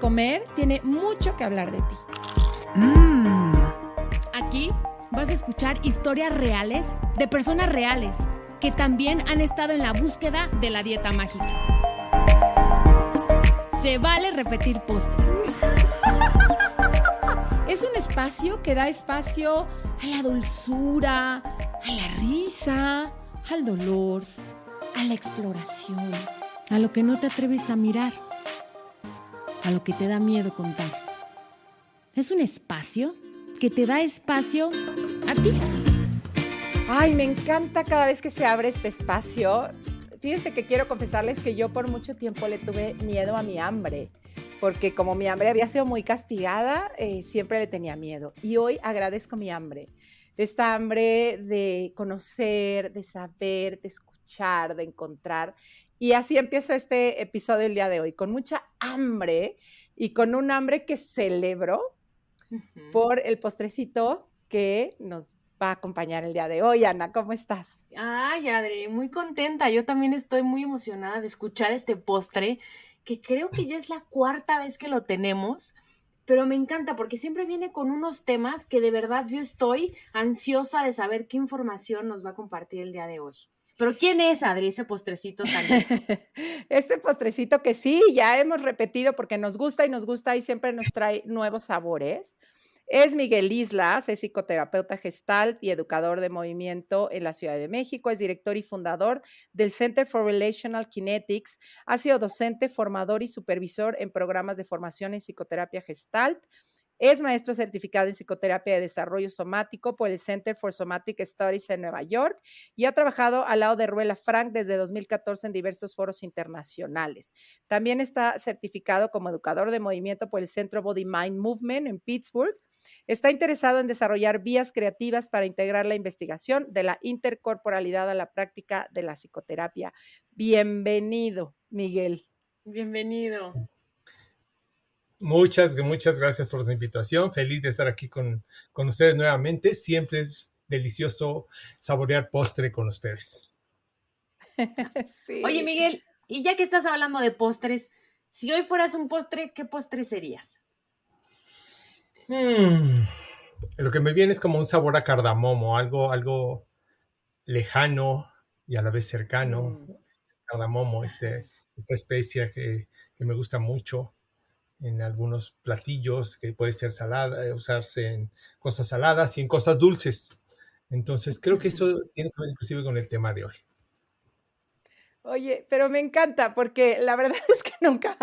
comer tiene mucho que hablar de ti. Aquí vas a escuchar historias reales de personas reales que también han estado en la búsqueda de la dieta mágica. Se vale repetir postre. Es un espacio que da espacio a la dulzura, a la risa, al dolor, a la exploración, A lo que no te atreves a mirar, a lo que te da miedo contar. Es un espacio que te da espacio a ti. Ay, me encanta cada vez que se abre este espacio. Fíjense que quiero confesarles que yo por mucho tiempo le tuve miedo a mi hambre, porque como mi hambre había sido muy castigada, siempre le tenía miedo. Y hoy agradezco mi hambre, esta hambre de conocer, de saber, de escuchar, de encontrar. Y así empiezo este episodio el día de hoy, con mucha hambre y con un hambre que celebro por el postrecito que nos va a acompañar el día de hoy. Ana, ¿cómo estás? Ay, Adri, muy contenta. Yo también estoy muy emocionada de escuchar este postre, que creo que ya es la cuarta vez que lo tenemos, pero me encanta porque siempre viene con unos temas que de verdad yo estoy ansiosa de saber qué información nos va a compartir el día de hoy. Pero ¿quién es, Adri, ese postrecito tan rico? Este postrecito que sí, ya hemos repetido porque nos gusta y siempre nos trae nuevos sabores. Es Miguel Islas, es psicoterapeuta gestalt y educador de movimiento en la Ciudad de México, es director y fundador del Center for Relational Kinetics, ha sido docente, formador y supervisor en programas de formación en psicoterapia gestalt, es maestro certificado en psicoterapia de desarrollo somático por el Center for Somatic Studies en Nueva York y ha trabajado al lado de Ruela Frank desde 2014 en diversos foros internacionales. También está certificado como educador de movimiento por el Centro Body Mind Movement en Pittsburgh. Está interesado en desarrollar vías creativas para integrar la investigación de la intercorporalidad a la práctica de la psicoterapia. Bienvenido, Miguel. Bienvenido. Muchas gracias por la invitación. Feliz de estar aquí con ustedes nuevamente. Siempre es delicioso saborear postre con ustedes. Sí. Oye, Miguel, y ya que estás hablando de postres, si hoy fueras un postre, ¿qué postre serías? Lo que me viene es como un sabor a cardamomo, algo lejano y a la vez cercano. Cardamomo, esta especia que me gusta mucho en algunos platillos, que puede ser salada, usarse en cosas saladas y en cosas dulces. Entonces, creo que eso tiene que ver inclusive con el tema de hoy. Oye, pero me encanta porque la verdad es que nunca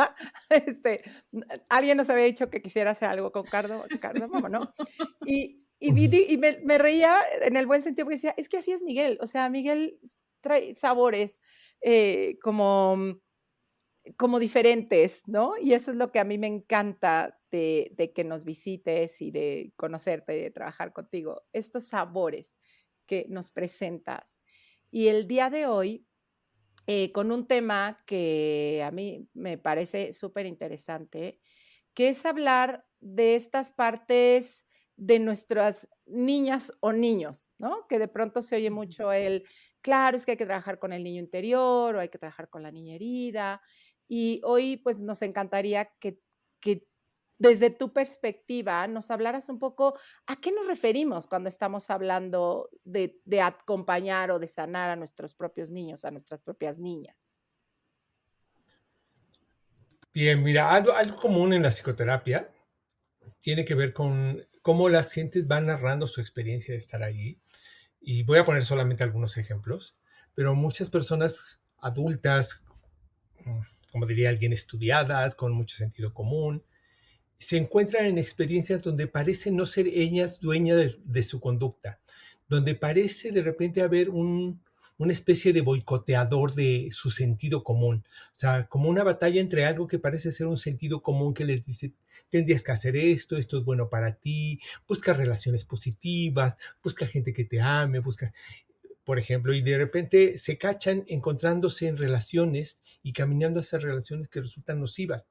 alguien nos había dicho que quisiera hacer algo con cardamomo, ¿no? Y me reía en el buen sentido porque decía, es que así es Miguel. O sea, Miguel trae sabores como diferentes, ¿no? Y eso es lo que a mí me encanta de que nos visites y de conocerte y de trabajar contigo, estos sabores que nos presentas. Y el día de hoy, con un tema que a mí me parece súper interesante, que es hablar de estas partes de nuestras niñas o niños, ¿no? Que de pronto se oye mucho claro, es que hay que trabajar con el niño interior o hay que trabajar con la niña herida. Y hoy pues nos encantaría que desde tu perspectiva nos hablaras un poco a qué nos referimos cuando estamos hablando de acompañar o de sanar a nuestros propios niños, a nuestras propias niñas. Bien, mira, algo común en la psicoterapia tiene que ver con cómo las gentes van narrando su experiencia de estar allí. Y voy a poner solamente algunos ejemplos, pero muchas personas adultas, como diría alguien, estudiadas, con mucho sentido común, se encuentran en experiencias donde parecen no ser ellas dueñas de su conducta, donde parece de repente haber una especie de boicoteador de su sentido común. O sea, como una batalla entre algo que parece ser un sentido común que les dice, tendrías que hacer esto es bueno para ti, busca relaciones positivas, busca gente que te ame, busca, por ejemplo, y de repente se cachan encontrándose en relaciones y caminando hacia relaciones que resultan nocivas,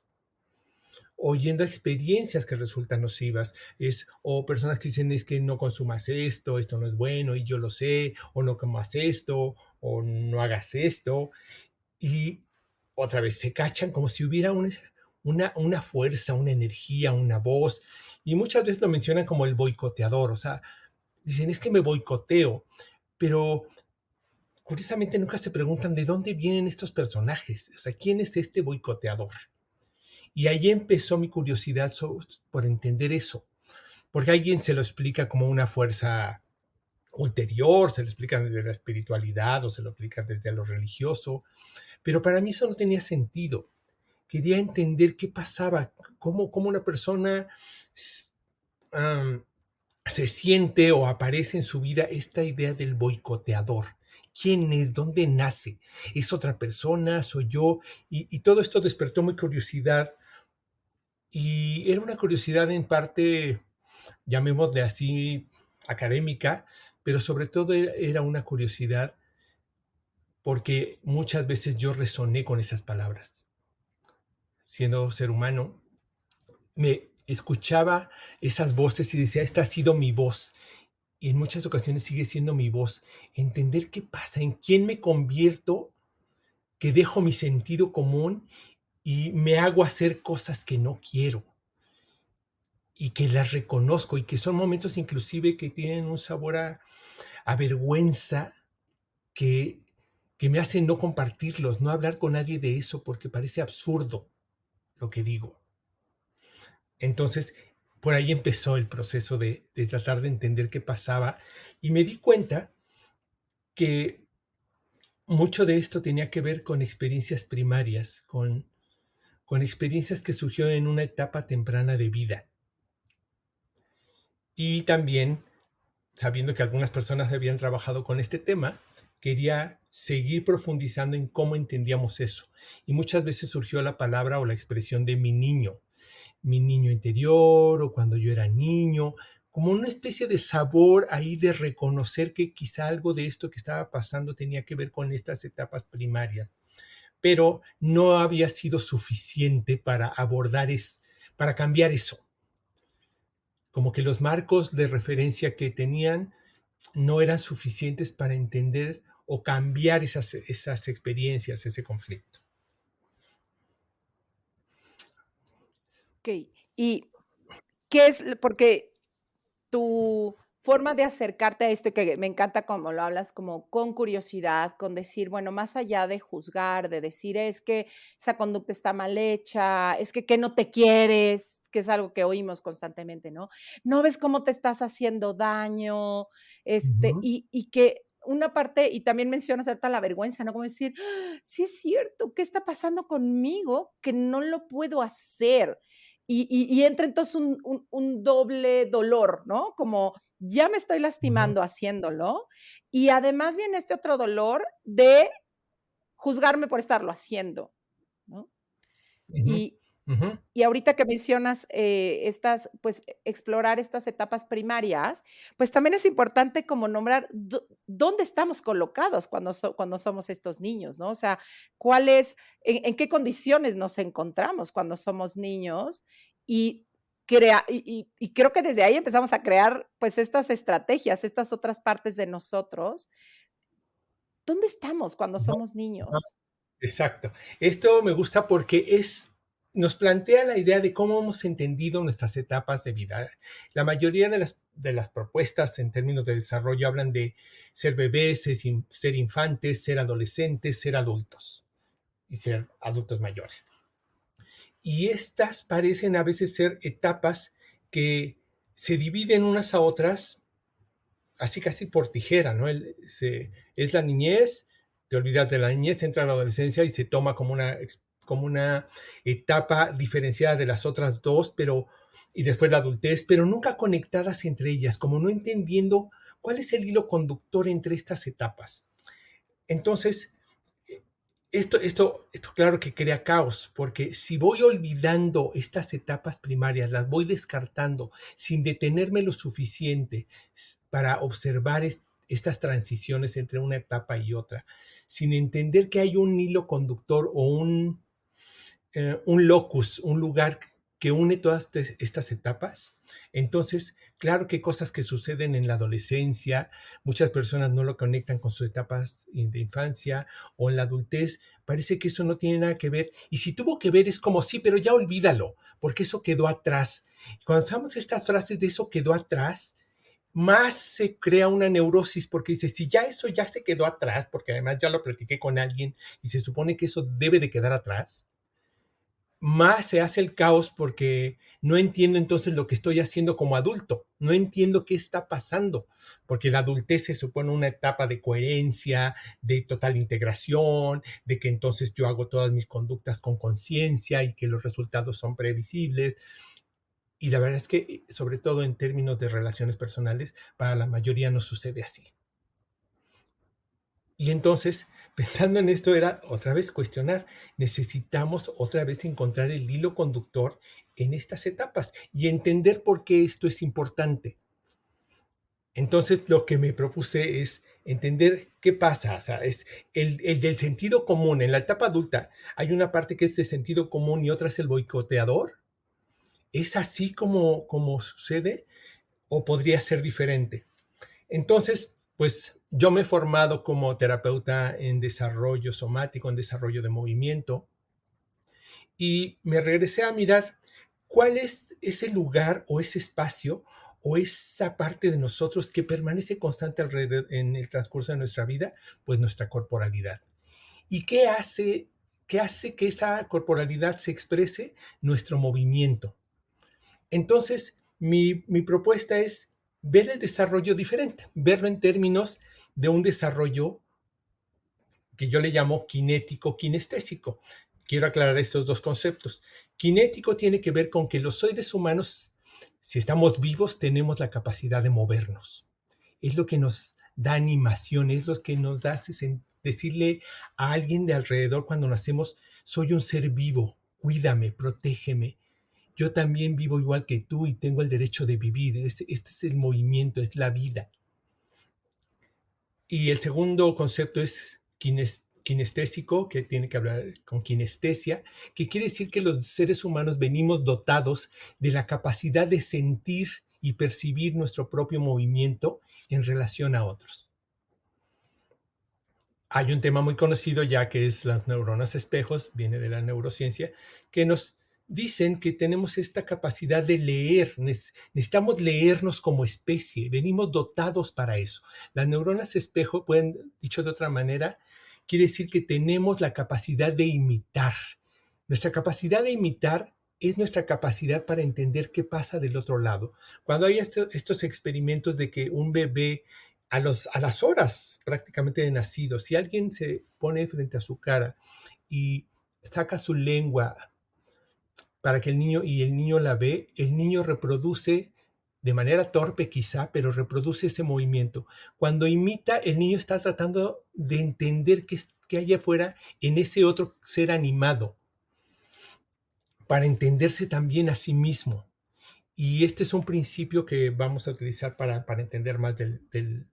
oyendo experiencias que resultan nocivas, o personas que dicen es que no consumas esto no es bueno y yo lo sé, o no comas esto, o no hagas esto, y otra vez se cachan como si hubiera una fuerza, una energía, una voz, y muchas veces lo mencionan como el boicoteador, o sea, dicen, es que me boicoteo, pero curiosamente nunca se preguntan de dónde vienen estos personajes, o sea, ¿quién es este boicoteador? Y ahí empezó mi curiosidad por entender eso, porque alguien se lo explica como una fuerza ulterior, se lo explica desde la espiritualidad o se lo explica desde lo religioso, pero para mí eso no tenía sentido. Quería entender qué pasaba, cómo una persona um, se siente o aparece en su vida esta idea del boicoteador. ¿Quién es? ¿Dónde nace? ¿Es otra persona? ¿Soy yo? Y todo esto despertó mi curiosidad y era una curiosidad en parte, llamémosle así, académica, pero sobre todo era una curiosidad porque muchas veces yo resoné con esas palabras. Siendo ser humano, me escuchaba esas voces y decía, esta ha sido mi voz. Y en muchas ocasiones sigue siendo mi voz. Entender qué pasa, en quién me convierto, que dejo mi sentido común y me hago hacer cosas que no quiero y que las reconozco y que son momentos inclusive que tienen un sabor a vergüenza que, que me hacen no compartirlos, no hablar con nadie de eso porque parece absurdo lo que digo. Entonces, por ahí empezó el proceso de tratar de entender qué pasaba y me di cuenta que mucho de esto tenía que ver con experiencias primarias, con experiencias que surgieron en una etapa temprana de vida. Y también, sabiendo que algunas personas habían trabajado con este tema, quería seguir profundizando en cómo entendíamos eso. Y muchas veces surgió la palabra o la expresión de mi niño interior o cuando yo era niño, como una especie de sabor ahí de reconocer que quizá algo de esto que estaba pasando tenía que ver con estas etapas primarias, pero no había sido suficiente para para cambiar eso. Como que los marcos de referencia que tenían no eran suficientes para entender o cambiar esas experiencias, ese conflicto. Okey. ¿Y qué es? Porque tu forma de acercarte a esto, y que me encanta cómo lo hablas, como con curiosidad, con decir, bueno, más allá de juzgar, de decir: "Es que esa conducta está mal hecha, es que no te quieres", que es algo que oímos constantemente, ¿no? "No ves cómo te estás haciendo daño", Ujú, y que una parte y también mencionas ahorita la vergüenza, ¿no? Como decir: "Ah, sí es cierto, ¿qué está pasando conmigo que no lo puedo hacer?". Y entra entonces un doble dolor, ¿no? Como ya me estoy ujú, lastimando haciéndolo y además viene este otro dolor de juzgarme por estarlo haciendo, ¿no? ujú, Y ujú. y ahorita que mencionas, estas, pues, explorar estas etapas primarias, pues, también es importante como nombrar dónde estamos colocados cuando somos estos niños, ¿no? O sea, cuál es en qué condiciones nos encontramos cuando somos niños y y creo que desde ahí empezamos a crear, pues, estas estrategias, estas otras partes de nosotros. ¿Dónde estamos cuando No, somos ajá, niños? exacto. Esto me gusta porque nos plantea la idea de cómo hemos entendido nuestras etapas de vida. La mayoría de las propuestas en términos de desarrollo hablan de ser bebés, ser infantes, ser adolescentes, ser adultos y ser adultos mayores. Y estas parecen a veces ser etapas que se dividen unas a otras así casi por tijera, ¿no? Es la niñez, te olvidas de la niñez, entra la adolescencia y se toma como una etapa diferenciada de las otras dos, y después la adultez, pero nunca conectadas entre ellas, como no entendiendo cuál es el hilo conductor entre estas etapas. Entonces, esto claro que crea caos, porque si voy olvidando estas etapas primarias, las voy descartando sin detenerme lo suficiente para observar estas transiciones entre una etapa y otra, sin entender que hay un hilo conductor o un locus, un lugar que une todas estas etapas, entonces Claro que hay cosas que suceden en la adolescencia, muchas personas no lo conectan con sus etapas de infancia o en la adultez, parece que eso no tiene nada que ver. Y si tuvo que ver es como sí, pero ya olvídalo, porque eso quedó atrás. Cuando usamos estas frases de eso quedó atrás, más se crea una neurosis porque dice, si ya eso ya se quedó atrás, porque además ya lo platiqué con alguien y se supone que eso debe de quedar atrás, más se hace el caos porque no entiendo entonces lo que estoy haciendo como adulto, no entiendo qué está pasando, porque la adultez se supone una etapa de coherencia, de total integración, de que entonces yo hago todas mis conductas con conciencia y que los resultados son previsibles. Y la verdad es que, sobre todo en términos de relaciones personales, para la mayoría no sucede así. Y entonces, pensando en esto, era otra vez cuestionar. Necesitamos otra vez encontrar el hilo conductor en estas etapas y entender por qué esto es importante. Entonces, lo que me propuse es entender qué pasa. O sea, es el del sentido común. En la etapa adulta hay una parte que es de sentido común y otra es el boicoteador. ¿Es así como sucede o podría ser diferente? Entonces, pues yo me he formado como terapeuta en desarrollo somático, en desarrollo de movimiento, y me regresé a mirar cuál es ese lugar o ese espacio o esa parte de nosotros que permanece constante alrededor en el transcurso de nuestra vida, pues nuestra corporalidad. ¿Y qué hace que esa corporalidad se exprese? Nuestro movimiento. Entonces, mi propuesta es ver el desarrollo diferente, verlo en términos de un desarrollo que yo le llamo kinético kinestésico. Quiero aclarar estos dos conceptos. Kinético tiene que ver con que los seres humanos, si estamos vivos, tenemos la capacidad de movernos. Es lo que nos da animación, es lo que nos da decirle a alguien de alrededor cuando nacemos, soy un ser vivo, cuídame, protégeme, yo también vivo igual que tú y tengo el derecho de vivir. Este es el movimiento, es la vida. Y el segundo concepto es kinestésico, que tiene que hablar con kinestesia, que quiere decir que los seres humanos venimos dotados de la capacidad de sentir y percibir nuestro propio movimiento en relación a otros. Hay un tema muy conocido ya que es las neuronas espejos, viene de la neurociencia, que nos dicen que tenemos esta capacidad de leer, necesitamos leernos como especie, venimos dotados para eso. Las neuronas espejo, dicho de otra manera, quiere decir que tenemos la capacidad de imitar. Nuestra capacidad de imitar es nuestra capacidad para entender qué pasa del otro lado. Cuando hay estos experimentos de que un bebé a las horas prácticamente de nacido, si alguien se pone frente a su cara y saca su lengua para que el niño la ve, el niño reproduce de manera torpe quizá, pero reproduce ese movimiento. Cuando imita, el niño está tratando de entender qué hay afuera en ese otro ser animado, para entenderse también a sí mismo. Y este es un principio que vamos a utilizar para entender más del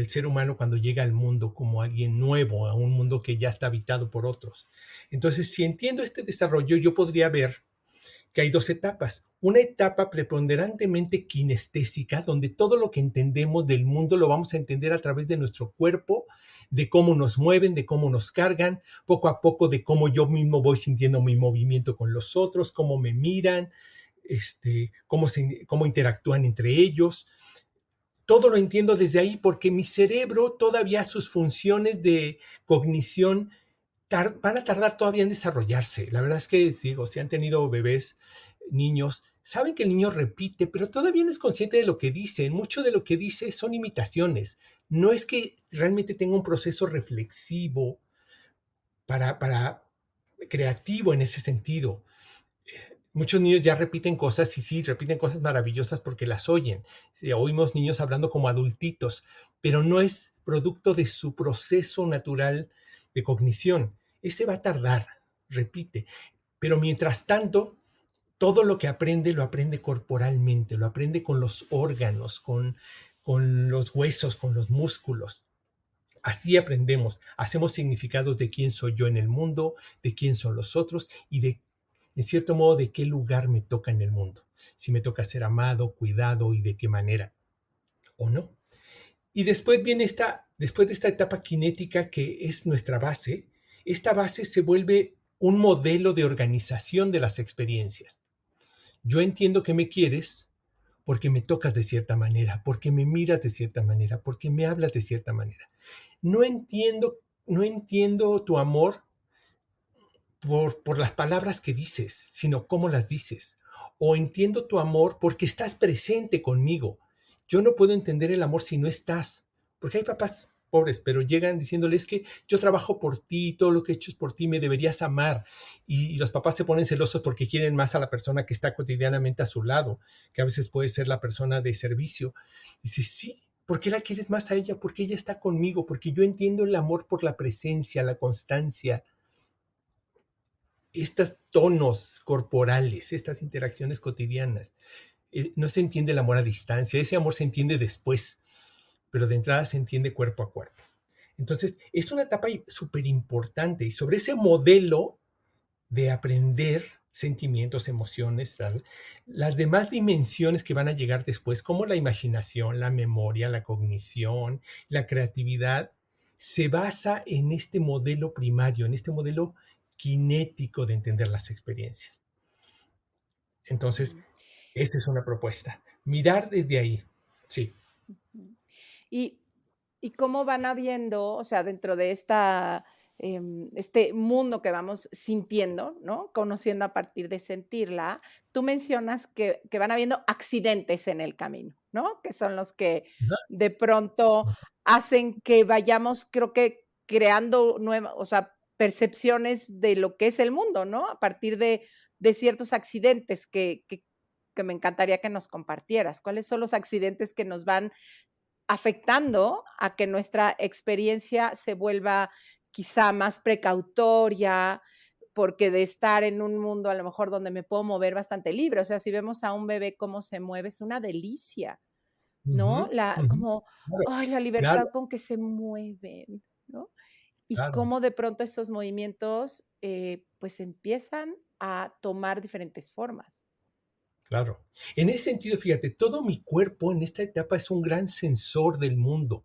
ser humano cuando llega al mundo como alguien nuevo, a un mundo que ya está habitado por otros. Entonces, si entiendo este desarrollo, yo podría ver que hay dos etapas. Una etapa preponderantemente kinestésica, donde todo lo que entendemos del mundo lo vamos a entender a través de nuestro cuerpo, de cómo nos mueven, de cómo nos cargan, poco a poco de cómo yo mismo voy sintiendo mi movimiento con los otros, cómo me miran, cómo interactúan entre ellos. Todo lo entiendo desde ahí porque mi cerebro todavía sus funciones de cognición van a tardar todavía en desarrollarse. La verdad es que, digo, si han tenido bebés, niños, saben que el niño repite, pero todavía no es consciente de lo que dice. Mucho de lo que dice son imitaciones. No es que realmente tenga un proceso reflexivo para creativo en ese sentido. Muchos niños ya repiten cosas y sí, repiten cosas maravillosas porque las oyen. Sí, oímos niños hablando como adultitos, pero no es producto de su proceso natural de cognición. Ese va a tardar, repite. Pero mientras tanto, todo lo que aprende lo aprende corporalmente, lo aprende con los órganos, con los huesos, con los músculos. Así aprendemos, hacemos significados de quién soy yo en el mundo, de quién son los otros y de en cierto modo, de qué lugar me toca en el mundo. Si me toca ser amado, cuidado y de qué manera, o no. Y después viene después de esta etapa cinética que es nuestra base, esta base se vuelve un modelo de organización de las experiencias. Yo entiendo que me quieres porque me tocas de cierta manera, porque me miras de cierta manera, porque me hablas de cierta manera. No entiendo, no entiendo tu amor por las palabras que dices, sino cómo las dices. O entiendo tu amor porque estás presente conmigo. Yo no puedo entender el amor si no estás. Porque hay papás pobres, pero llegan diciéndole, es que yo trabajo por ti, todo lo que he hecho es por ti, me deberías amar. Y los papás se ponen celosos porque quieren más a la persona que está cotidianamente a su lado, que a veces puede ser la persona de servicio. Dice, sí, ¿por qué la quieres más a ella? Porque ella está conmigo, porque yo entiendo el amor por la presencia, la constancia, estos tonos corporales, estas interacciones cotidianas. No se entiende el amor a distancia, ese amor se entiende después, pero de entrada se entiende cuerpo a cuerpo. Entonces, es una etapa súper importante y sobre ese modelo de aprender sentimientos, emociones, tal, las demás dimensiones que van a llegar después, como la imaginación, la memoria, la cognición, la creatividad, se basa en este modelo primario, en este modelo cinético de entender las experiencias. Entonces, Ujú, esa es una propuesta. Mirar desde ahí. Sí. ujú. Y y cómo van habiendo, o sea, dentro de esta, este mundo que vamos sintiendo, ¿no? Conociendo a partir de sentirla, tú mencionas que van habiendo accidentes en el camino, ¿no? Que son los que Ajá. de pronto hacen que vayamos, creo que creando nuevas, o sea, percepciones de lo que es el mundo, ¿no? A partir de ciertos accidentes que me encantaría que nos compartieras. ¿Cuáles son los accidentes que nos van afectando a que nuestra experiencia se vuelva quizá más precautoria, porque de estar en un mundo a lo mejor donde me puedo mover bastante libre, o sea, si vemos a un bebé cómo se mueve, es una delicia, ¿no? Ujú, La ujú. como, Claro, ay, la claro, libertad con que se mueven, ¿no? Y claro, cómo de pronto estos movimientos, pues, empiezan a tomar diferentes formas. claro. En ese sentido, fíjate, todo mi cuerpo en esta etapa es un gran sensor del mundo.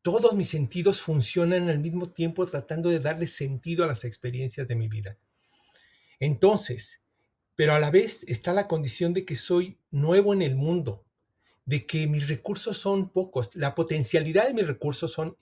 Todos mis sentidos funcionan al mismo tiempo tratando de darle sentido a las experiencias de mi vida. Entonces, pero a la vez está la condición de que soy nuevo en el mundo, de que mis recursos son pocos, la potencialidad de mis recursos son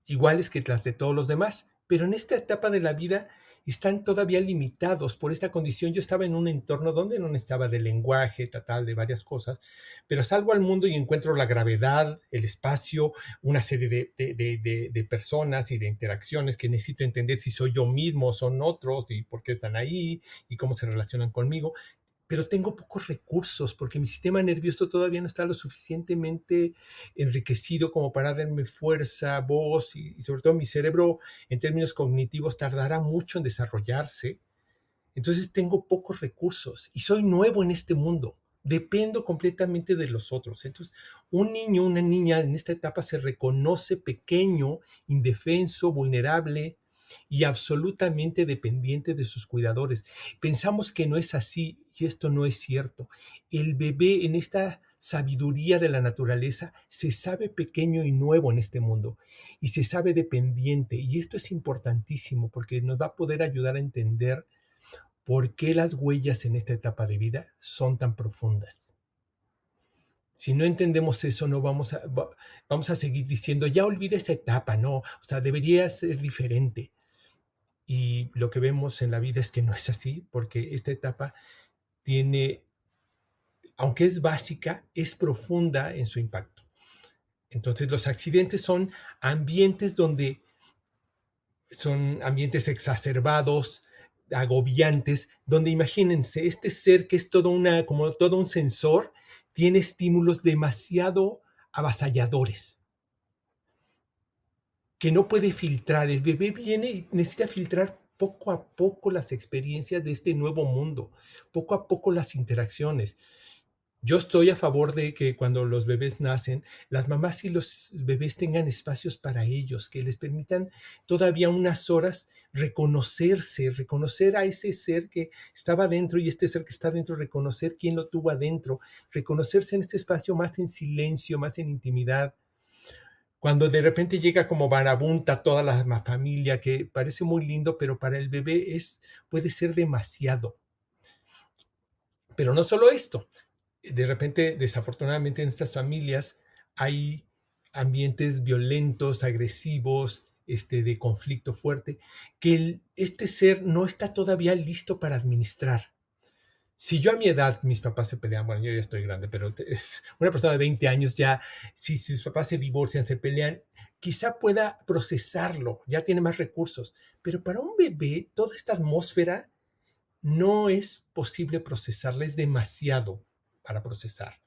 iguales que las de todos los demás, pero en esta etapa de la vida están todavía limitados por esta condición. Yo estaba en un entorno donde no necesitaba de lenguaje, tal, de varias cosas, pero salgo al mundo y encuentro la gravedad, el espacio, una serie de personas y de interacciones que necesito entender si soy yo mismo, son otros y por qué están ahí y cómo se relacionan conmigo, pero tengo pocos recursos porque mi sistema nervioso todavía no está lo suficientemente enriquecido como para darme fuerza, voz y sobre todo mi cerebro en términos cognitivos tardará mucho en desarrollarse. Entonces tengo pocos recursos y soy nuevo en este mundo. Dependo completamente de los otros. Entonces, un niño, una niña en esta etapa se reconoce pequeño, indefenso, vulnerable y absolutamente dependiente de sus cuidadores. Pensamos que no es así y esto no es cierto. El bebé en esta sabiduría de la naturaleza se sabe pequeño y nuevo en este mundo y se sabe dependiente. Y esto es importantísimo porque nos va a poder ayudar a entender por qué las huellas en esta etapa de vida son tan profundas. Si no entendemos eso, no vamos a seguir diciendo, ya olvida esta etapa, no, o sea, debería ser diferente. Y lo que vemos en la vida es que no es así, porque esta etapa tiene, aunque es básica, es profunda en su impacto. Entonces, los accidentes son ambientes donde son ambientes exacerbados, agobiantes, donde imagínense, este ser que es como todo un sensor, tiene estímulos demasiado avasalladores, que no puede filtrar. El bebé viene y necesita filtrar poco a poco las experiencias de este nuevo mundo, poco a poco las interacciones. Yo estoy a favor de que cuando los bebés nacen, las mamás y los bebés tengan espacios para ellos, que les permitan todavía unas horas reconocerse, reconocer a ese ser que estaba dentro y este ser que está dentro, reconocer quién lo tuvo adentro, reconocerse en este espacio más en silencio, más en intimidad. Cuando de repente llega como marabunta toda la familia, que parece muy lindo, pero para el bebé puede ser demasiado. Pero no solo esto, de repente, desafortunadamente en estas familias hay ambientes violentos, agresivos, de conflicto fuerte, que este ser no está todavía listo para administrar. Si yo a mi edad, mis papás se pelean, bueno, yo ya estoy grande, pero es una persona de 20 años ya, si sus papás se divorcian, se pelean, quizá pueda procesarlo, ya tiene más recursos, pero para un bebé toda esta atmósfera no es posible procesarla, es demasiado para procesar.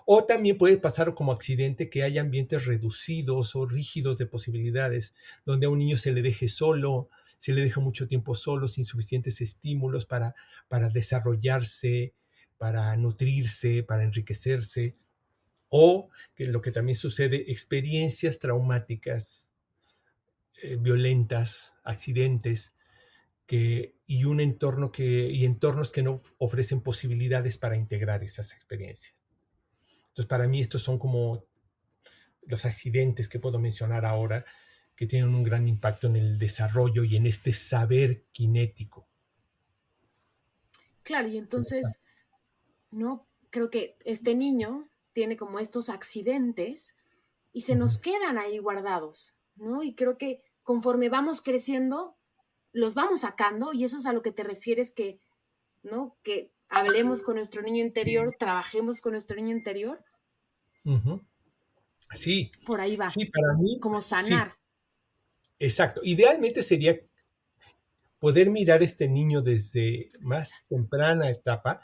O también puede pasar como accidente que haya ambientes reducidos o rígidos de posibilidades, donde a un niño se le deje solo, se le deja mucho tiempo solo, sin suficientes estímulos para desarrollarse, para nutrirse, para enriquecerse. O que lo que también sucede, experiencias traumáticas, violentas, accidentes, y un entorno y entornos que no ofrecen posibilidades para integrar esas experiencias. Entonces, para mí estos son como los accidentes que puedo mencionar ahora, que tienen un gran impacto en el desarrollo y en este saber cinético. Claro, y entonces, ¿no? Creo que este niño tiene como estos accidentes y se nos quedan ahí guardados, ¿no? Y creo que conforme vamos creciendo, los vamos sacando, y eso es a lo que te refieres, que, ¿no? Que hablemos con nuestro niño interior, trabajemos con nuestro niño interior. Uh-huh. Sí, Por ahí va, sí, para mí, como sí, sanar. exacto. Idealmente sería poder mirar a este niño desde más temprana etapa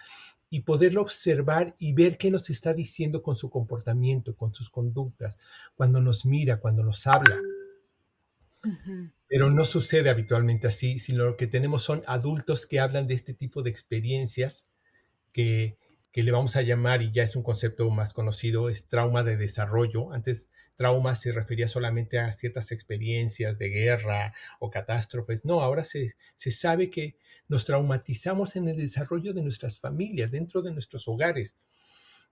y poderlo observar y ver qué nos está diciendo con su comportamiento, con sus conductas, cuando nos mira, cuando nos habla. Uh-huh. Pero no sucede habitualmente así, sino lo que tenemos son adultos que hablan de este tipo de experiencias que, que le vamos a llamar, y ya es un concepto más conocido, es trauma de desarrollo. Antes trauma se refería solamente a ciertas experiencias de guerra o catástrofes. No, ahora se sabe que nos traumatizamos en el desarrollo de nuestras familias, dentro de nuestros hogares.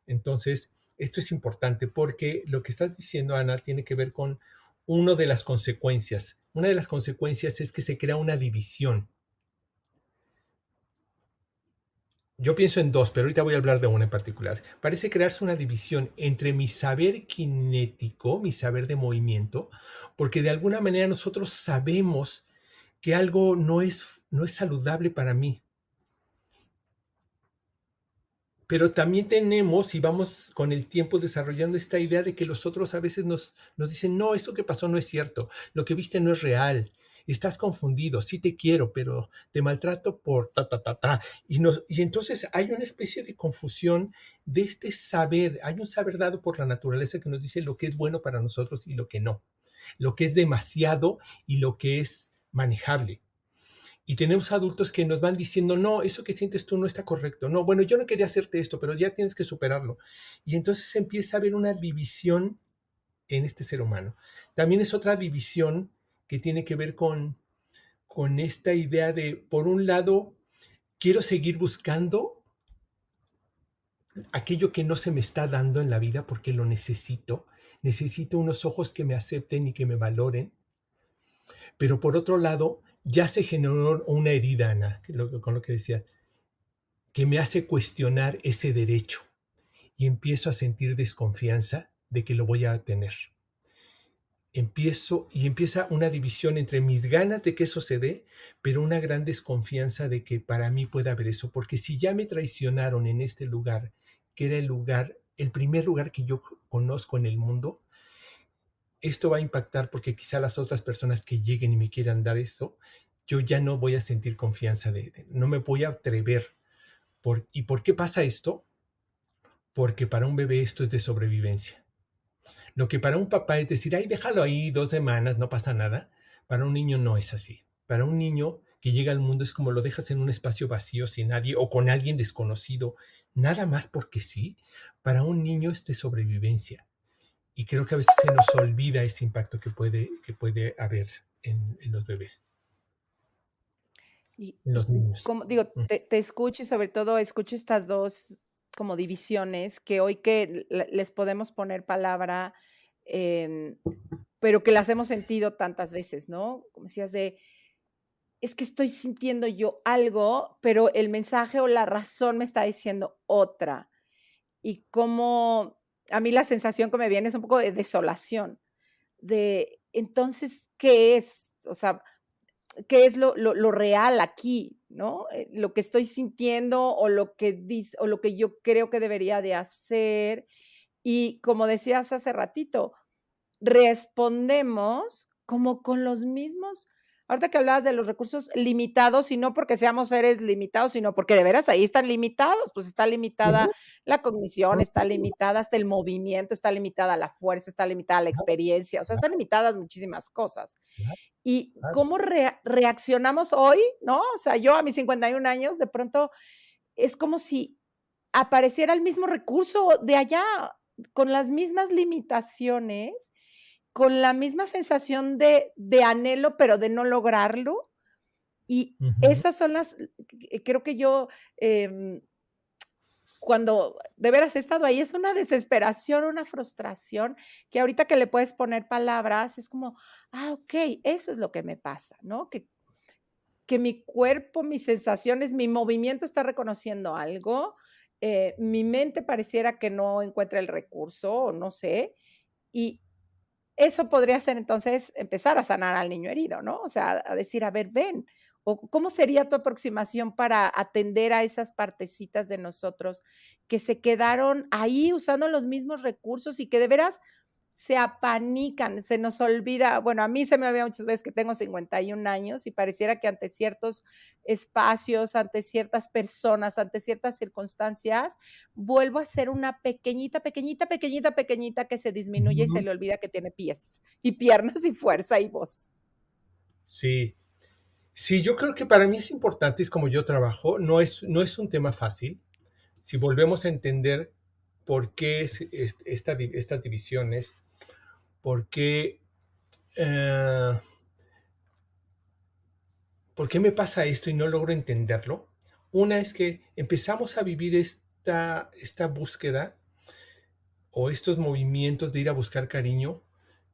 Entonces, esto es importante porque lo que estás diciendo, Ana, tiene que ver con una de las consecuencias. Una de las consecuencias es que se crea una división. Yo pienso en dos, pero ahorita voy a hablar de una en particular. Parece crearse una división entre mi saber cinético, mi saber de movimiento, porque de alguna manera nosotros sabemos que algo no es saludable para mí. Pero también tenemos y vamos con el tiempo desarrollando esta idea de que los otros a veces nos dicen, no, eso que pasó no es cierto, lo que viste no es real, estás confundido, sí te quiero, pero te maltrato por ta, ta, ta, ta. Y entonces hay una especie de confusión de este saber, hay un saber dado por la naturaleza que nos dice lo que es bueno para nosotros y lo que no, lo que es demasiado y lo que es manejable. Y tenemos adultos que nos van diciendo, no, eso que sientes tú no está correcto. No, bueno, yo no quería hacerte esto, pero ya tienes que superarlo. Y entonces empieza a haber una división en este ser humano. También es otra división que tiene que ver con esta idea de, por un lado, quiero seguir buscando aquello que no se me está dando en la vida porque lo necesito. Necesito unos ojos que me acepten y que me valoren. Pero por otro lado, ya se generó una herida, Ana, con lo que decía, que me hace cuestionar ese derecho y empiezo a sentir desconfianza de que lo voy a tener. Empieza una división entre mis ganas de que eso se dé, pero una gran desconfianza de que para mí pueda haber eso, porque si ya me traicionaron en este lugar, que era el primer lugar que yo conozco en el mundo, esto va a impactar porque quizá las otras personas que lleguen y me quieran dar esto, yo ya no voy a sentir confianza no me voy a atrever. ¿Y por qué pasa esto? Porque para un bebé esto es de sobrevivencia. Lo que para un papá es decir, ay, déjalo ahí 2 semanas, no pasa nada, para un niño no es así. Para un niño que llega al mundo es como lo dejas en un espacio vacío sin nadie o con alguien desconocido, nada más porque sí, para un niño es de sobrevivencia. Y creo que a veces se nos olvida ese impacto que puede haber en los bebés, Y en los niños. como digo, Mm. te escucho y sobre todo escucho estas 2 como divisiones que hoy que les podemos poner palabra, em, pero que las hemos sentido tantas veces, ¿no? Como decías de, es que estoy sintiendo yo algo, pero el mensaje o la razón me está diciendo otra. Y como a mí la sensación que me viene es un poco de desolación, de entonces, ¿qué es? O sea, ¿qué es lo real aquí, no? Lo que estoy sintiendo o lo que dice o lo que yo creo que debería de hacer. Y como decías hace ratito, respondemos como con los mismos ahorita que hablabas de los recursos limitados, y no porque seamos seres limitados, sino porque de veras ahí están limitados, pues está limitada Ujú. la cognición, está limitada hasta el movimiento, está limitada la fuerza, está limitada la Claro, experiencia, o sea, están limitadas muchísimas cosas. claro, Y claro. cómo reaccionamos hoy, ¿no? O sea, yo a mis 51 años, de pronto es como si apareciera el mismo recurso de allá, con las mismas limitaciones, con la misma sensación de anhelo, pero de no lograrlo. Y Ujú. esas son las, creo que yo, cuando de veras he estado ahí, es una desesperación, una frustración, que ahorita que le puedes poner palabras, es como, okey, eso es lo que me pasa, ¿no? Que mi cuerpo, mis sensaciones, mi movimiento está reconociendo algo, mi mente pareciera que no encuentra el recurso, o no sé, y eso podría ser entonces empezar a sanar al niño herido, ¿no? O sea, a decir, a ver, ven, o cómo sería tu aproximación para atender a esas partecitas de nosotros que se quedaron ahí usando los mismos recursos y que de veras se apanican, se nos olvida, bueno, a mí se me olvida muchas veces que tengo 51 años y pareciera que ante ciertos espacios, ante ciertas personas, ante ciertas circunstancias, vuelvo a ser una pequeñita, pequeñita, pequeñita, pequeñita que se disminuye y se Ujú. le olvida que tiene pies y piernas y fuerza y voz. Sí, sí, yo creo que para mí es importante, es como yo trabajo, no es un tema fácil. Si volvemos a entender por qué estas divisiones, por qué, eh, por qué me pasa esto y no logro entenderlo. Una es que empezamos a vivir esta búsqueda o estos movimientos de ir a buscar cariño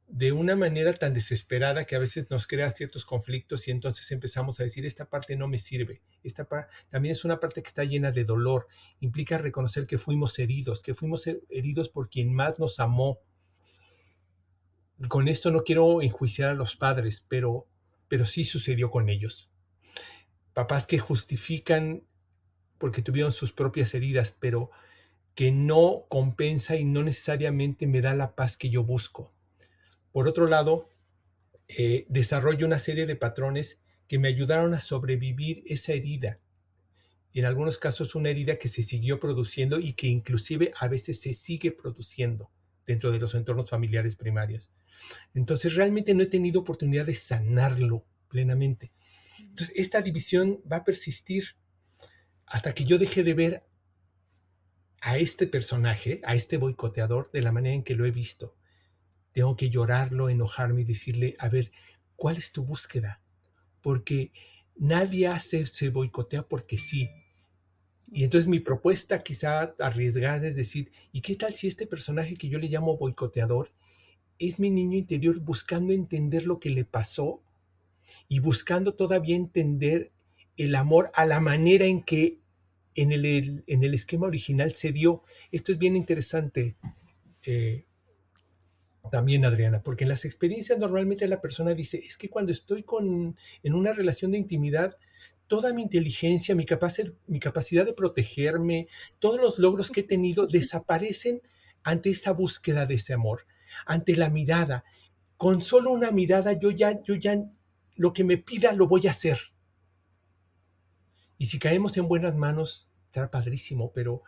de una manera tan desesperada que a veces nos crea ciertos conflictos y entonces empezamos a decir, esta parte no me sirve, también es una parte que está llena de dolor, implica reconocer que fuimos heridos por quien más nos amó. Con esto no quiero enjuiciar a los padres, pero sí sucedió con ellos. Papás que justifican porque tuvieron sus propias heridas, pero que no compensa y no necesariamente me da la paz que yo busco. Por otro lado, desarrollo una serie de patrones que me ayudaron a sobrevivir esa herida. Y en algunos casos una herida que se siguió produciendo y que inclusive a veces se sigue produciendo dentro de los entornos familiares primarios. Entonces realmente no he tenido oportunidad de sanarlo plenamente. Entonces esta división va a persistir hasta que yo deje de ver a este personaje, a este boicoteador, de la manera en que lo he visto. Tengo que llorarlo, enojarme y decirle, a ver, ¿cuál es tu búsqueda? Porque se boicotea porque sí. Y entonces mi propuesta quizá arriesgada es decir, ¿y qué tal si este personaje que yo le llamo boicoteador es mi niño interior buscando entender lo que le pasó y buscando todavía entender el amor a la manera en que en el esquema original se dio? Esto es bien interesante, eh, también, Adriana, porque en las experiencias normalmente la persona dice, es que cuando estoy en una relación de intimidad, toda mi inteligencia, mi capacidad de protegerme, todos los logros que he tenido desaparecen ante esa búsqueda de ese amor, ante la mirada. Con solo una mirada yo ya lo que me pida lo voy a hacer. Y si caemos en buenas manos, estará padrísimo, pero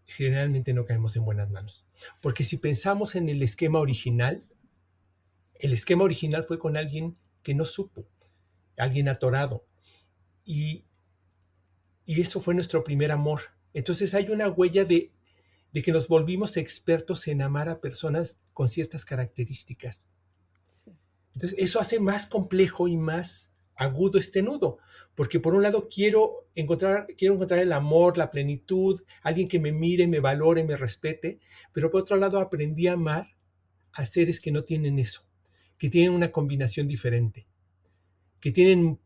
generalmente no caemos en buenas manos. Porque si pensamos en el esquema original fue con alguien que no supo, alguien atorado. y, y eso fue nuestro primer amor. Entonces hay una huella de que nos volvimos expertos en amar a personas con ciertas características. Sí. Entonces, eso hace más complejo y más agudo este nudo, porque por un lado quiero encontrar el amor, la plenitud, alguien que me mire, me valore, me respete, pero por otro lado aprendí a amar a seres que no tienen eso, que tienen una combinación diferente, que tienen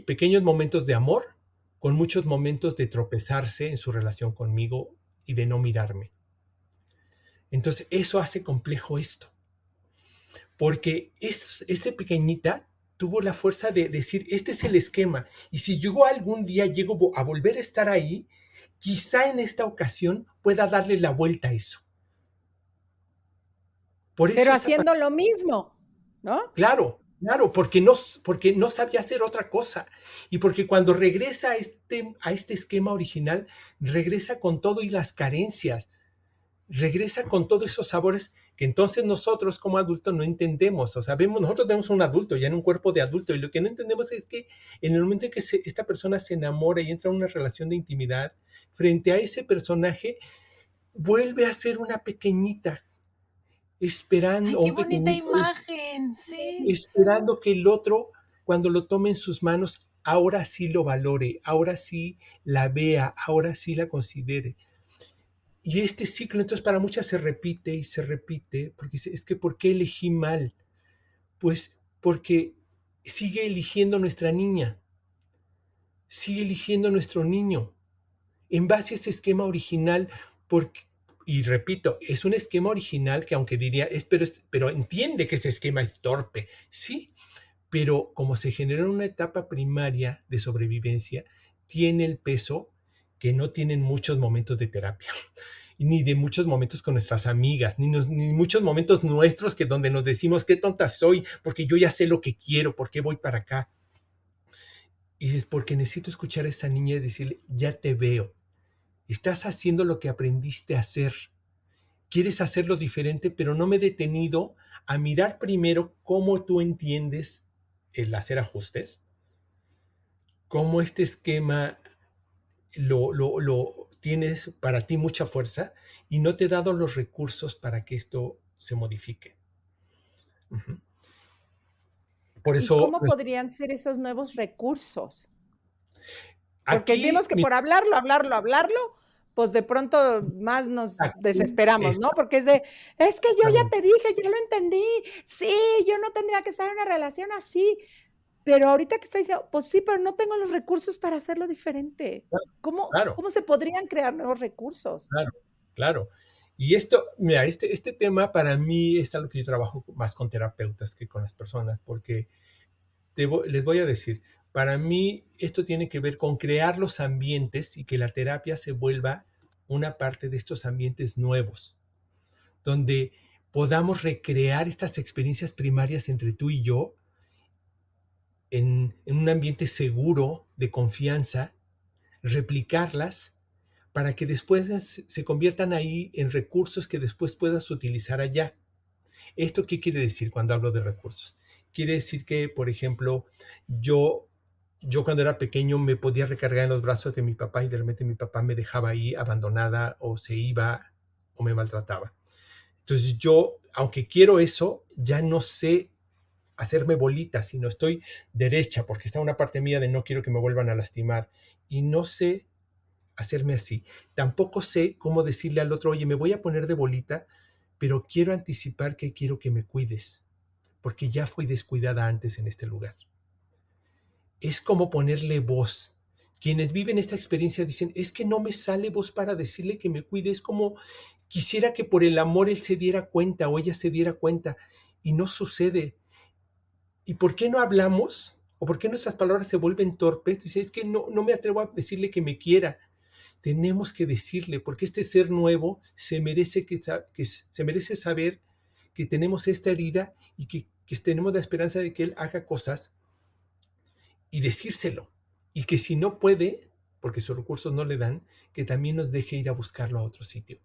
pequeños momentos de amor con muchos momentos de tropezarse en su relación conmigo y de no mirarme. Entonces, eso hace complejo esto. Porque ese pequeñita tuvo la fuerza de decir, este es el esquema, y si yo algún día llego a volver a estar ahí, quizá en esta ocasión pueda darle la vuelta a eso. Por eso Pero esa haciendo lo mismo, ¿no? claro, porque no sabía hacer otra cosa. Y porque cuando regresa a este esquema original, regresa con todo y las carencias, regresa con todos esos sabores que entonces nosotros como adultos no entendemos. O sea, nosotros vemos a un adulto ya en un cuerpo de adulto y lo que no entendemos es que en el momento en que esta persona se enamora y entra en una relación de intimidad, frente a ese personaje, vuelve a ser una pequeñita, Ay, esperando, o qué un bonita pequeñito, imagen, sí. esperando que el otro, cuando lo tome en sus manos, ahora sí lo valore, ahora sí la vea, ahora sí la considere. Y este ciclo entonces para muchas se repite y se repite, porque dice, es que ¿por qué elegí mal? Pues porque sigue eligiendo nuestra niña, sigue eligiendo nuestro niño, en base a ese esquema original, porque, y repito, es un esquema original que aunque diría, pero entiende que ese esquema es torpe, sí, pero como se generó en una etapa primaria de sobrevivencia, tiene el peso que no tienen muchos momentos de terapia ni de muchos momentos con nuestras amigas, ni muchos momentos nuestros que donde nos decimos qué tonta soy, porque yo ya sé lo que quiero, por qué voy para acá. Y es porque necesito escuchar a esa niña y decirle, ya te veo, estás haciendo lo que aprendiste a hacer, quieres hacerlo diferente, pero no me he detenido a mirar primero cómo tú entiendes el hacer ajustes, cómo este esquema lo tienes para ti mucha fuerza y no te he dado los recursos para que esto se modifique. Ujú. Por ¿Y eso, cómo podrían ser esos nuevos recursos? Porque vimos aquí, que por hablarlo, pues de pronto más nos desesperamos, ¿no? Porque es que yo ya exactamente, te dije, ya lo entendí, sí, yo no tendría que estar en una relación así, pero ahorita que está diciendo, pues sí, pero no tengo los recursos para hacerlo diferente. claro, ¿Cómo se podrían crear nuevos recursos? claro, claro. Y esto, mira, este tema para mí es algo que yo trabajo más con terapeutas que con las personas, porque les voy a decir, para mí esto tiene que ver con crear los ambientes y que la terapia se vuelva una parte de estos ambientes nuevos, donde podamos recrear estas experiencias primarias entre tú y yo en un ambiente seguro, de confianza, replicarlas para que después se conviertan ahí en recursos que después puedas utilizar allá. ¿Esto qué quiere decir cuando hablo de recursos? Quiere decir que, por ejemplo, yo cuando era pequeño me podía recargar en los brazos de mi papá y de repente mi papá me dejaba ahí abandonada o se iba o me maltrataba. Entonces yo, aunque quiero eso, ya no sé hacerme bolita, sino estoy derecha porque está una parte mía de no quiero que me vuelvan a lastimar y no sé hacerme así. Tampoco sé cómo decirle al otro, oye, me voy a poner de bolita, pero quiero anticipar que quiero que me cuides, porque ya fui descuidada antes en este lugar. Es como ponerle voz. Quienes viven esta experiencia dicen, es que no me sale voz para decirle que me cuide, es como quisiera que por el amor él se diera cuenta o ella se diera cuenta y no sucede. ¿Y por qué no hablamos? ¿O por qué nuestras palabras se vuelven torpes? Dice, es que no me atrevo a decirle que me quiera. Tenemos que decirle, porque este ser nuevo se merece, se merece saber que tenemos esta herida y que tenemos la esperanza de que él haga cosas y decírselo. Y que si no puede, porque sus recursos no le dan, que también nos deje ir a buscarlo a otro sitio.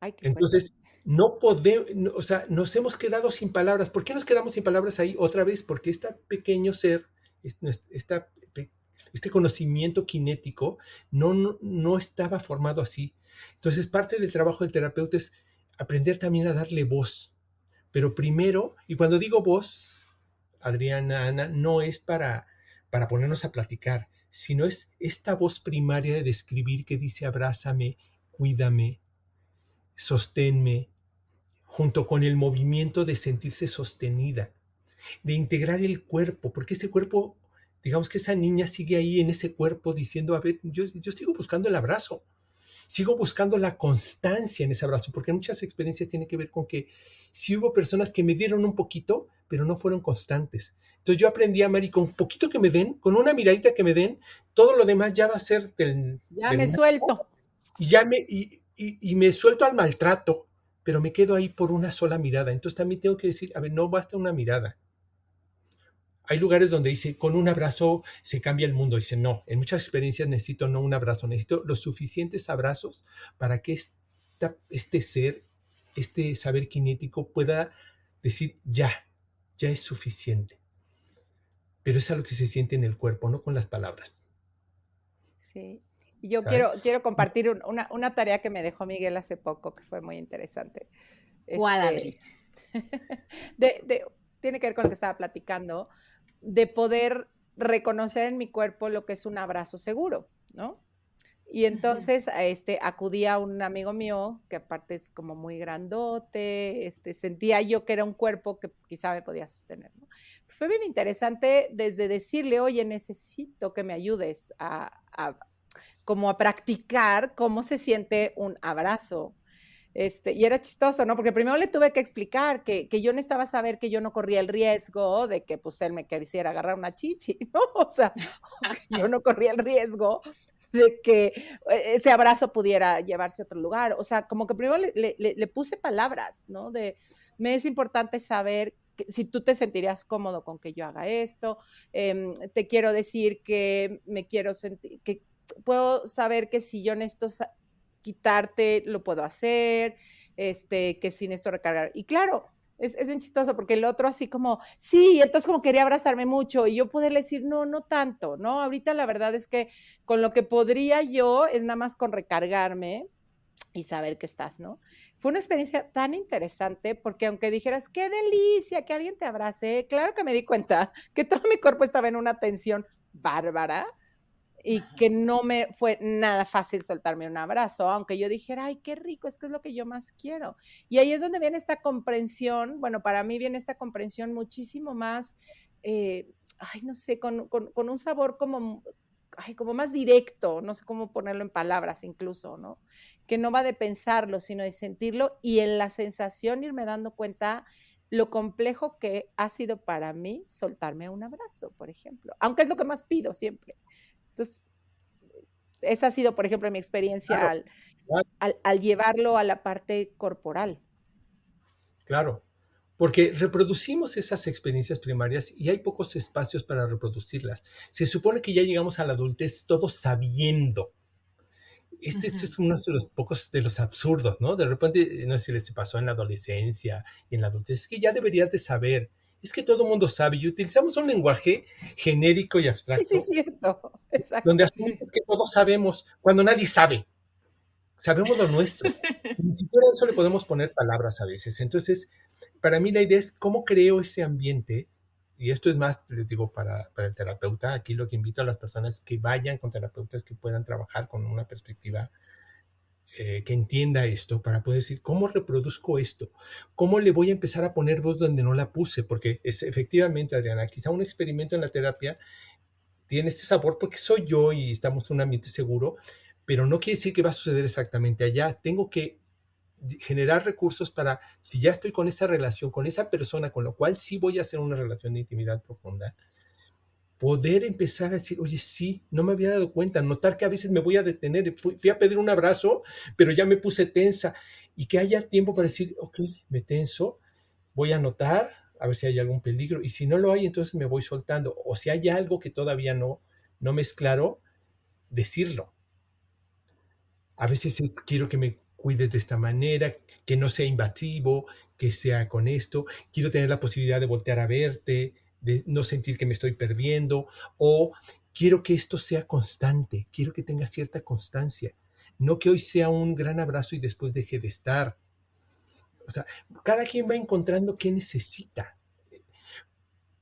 Ay, qué fuerte. Entonces, no podemos, o sea, nos hemos quedado sin palabras. ¿Por qué nos quedamos sin palabras ahí otra vez? Porque este pequeño ser, este conocimiento kinético no estaba formado así. Entonces, parte del trabajo del terapeuta es aprender también a darle voz. Pero primero, y cuando digo voz, Adriana, Ana, no es para ponernos a platicar, sino es esta voz primaria de describir que dice abrázame, cuídame, sosténme, junto con el movimiento de sentirse sostenida, de integrar el cuerpo, porque ese cuerpo, digamos que esa niña sigue ahí en ese cuerpo diciendo, a ver, yo sigo buscando el abrazo, sigo buscando la constancia en ese abrazo, porque muchas experiencias tienen que ver con que sí hubo personas que me dieron un poquito, pero no fueron constantes. Entonces yo aprendí a amar y con un poquito que me den, con una miradita que me den, todo lo demás ya va a ser Ya me suelto. y me suelto al maltrato, pero me quedo ahí por una sola mirada. Entonces también tengo que decir, a ver, no basta una mirada. Hay lugares donde dice, con un abrazo se cambia el mundo. Dice, no, en muchas experiencias necesito no un abrazo, necesito los suficientes abrazos para que este ser, este saber kinético pueda decir, ya es suficiente. Pero es algo que se siente en el cuerpo, no con las palabras. Sí. Y yo ¿Saben? quiero compartir una tarea que me dejó Miguel hace poco, que fue muy interesante. ¿Cuál, Adri? Tiene que ver con lo que estaba platicando, de poder reconocer en mi cuerpo lo que es un abrazo seguro, ¿no? Y entonces acudí a un amigo mío, que aparte es como muy grandote, sentía yo que era un cuerpo que quizá me podía sostener, ¿no? Fue bien interesante desde decirle, oye, necesito que me ayudes como a practicar cómo se siente un abrazo. Y era chistoso, ¿no? Porque primero le tuve que explicar que yo necesitaba saber que yo no corría el riesgo de que pues él me quisiera agarrar una chichi, ¿no? O sea, que yo no corría el riesgo de que ese abrazo pudiera llevarse a otro lugar. O sea, como que primero le puse palabras, ¿no? Me es importante saber si tú te sentirías cómodo con que yo haga esto. Te quiero decir que me quiero sentir, que puedo saber que si yo necesito quitarte, lo puedo hacer, que sin esto recargar. Y claro, es bien chistoso porque el otro así como, sí, entonces como quería abrazarme mucho y yo poderle decir, no, no tanto, ¿no? Ahorita la verdad es que con lo que podría yo es nada más con recargarme y saber que estás, ¿no? Fue una experiencia tan interesante porque aunque dijeras, qué delicia que alguien te abrace, claro que me di cuenta que todo mi cuerpo estaba en una tensión bárbara y que no me fue nada fácil soltarme un abrazo, aunque yo dijera, ay, qué rico, es que es lo que yo más quiero. Y ahí es donde viene esta comprensión, bueno, para mí viene esta comprensión muchísimo más, ay, no sé, con un sabor como, ay, como más directo, no sé cómo ponerlo en palabras incluso, ¿no? Que no va de pensarlo, sino de sentirlo y en la sensación irme dando cuenta lo complejo que ha sido para mí soltarme un abrazo, por ejemplo, aunque es lo que más pido siempre. Entonces, esa ha sido, por ejemplo, mi experiencia Claro, claro, al llevarlo a la parte corporal. claro. Porque reproducimos esas experiencias primarias y hay pocos espacios para reproducirlas. Se supone que ya llegamos a la adultez todos sabiendo. Este es uno de los pocos de los absurdos, ¿no? De repente, no sé si les pasó en la adolescencia y en la adultez, es que ya deberías de saber. Es que todo el mundo sabe y utilizamos un lenguaje genérico y Sí, sí, es abstracto cierto. donde Exacto. asumimos que todos sabemos cuando nadie sabe. Sabemos lo nuestro. Ni siquiera a eso le podemos poner palabras a veces. Entonces, para mí la idea es cómo creo ese ambiente, y esto es más, les digo, para el terapeuta, aquí lo que invito a las personas es que vayan con terapeutas que puedan trabajar con una perspectiva que entienda esto para poder decir, ¿cómo reproduzco esto? ¿Cómo le voy a empezar a poner voz donde no la puse? Porque es efectivamente, Adriana, quizá un experimento en la terapia tiene este sabor porque soy yo y estamos en un ambiente seguro, pero no quiere decir que va a suceder exactamente allá. Tengo que generar recursos para, si ya estoy con esa relación, con esa persona, con lo cual sí voy a hacer una relación de intimidad profunda, poder empezar a decir, oye, sí, no me había dado cuenta, notar que a veces me voy a detener, fui a pedir un abrazo, pero ya me puse tensa, y que haya tiempo para decir, ok, me tenso, voy a notar, a ver si hay algún peligro, y si no lo hay, entonces me voy soltando, o si hay algo que todavía no me es claro, decirlo. A veces quiero que me cuides de esta manera, que no sea invasivo, que sea con esto, quiero tener la posibilidad de voltear a verte, de no sentir que me estoy perdiendo, o quiero que esto sea constante, quiero que tenga cierta constancia, no que hoy sea un gran abrazo y después deje de estar. O sea, cada quien va encontrando qué necesita.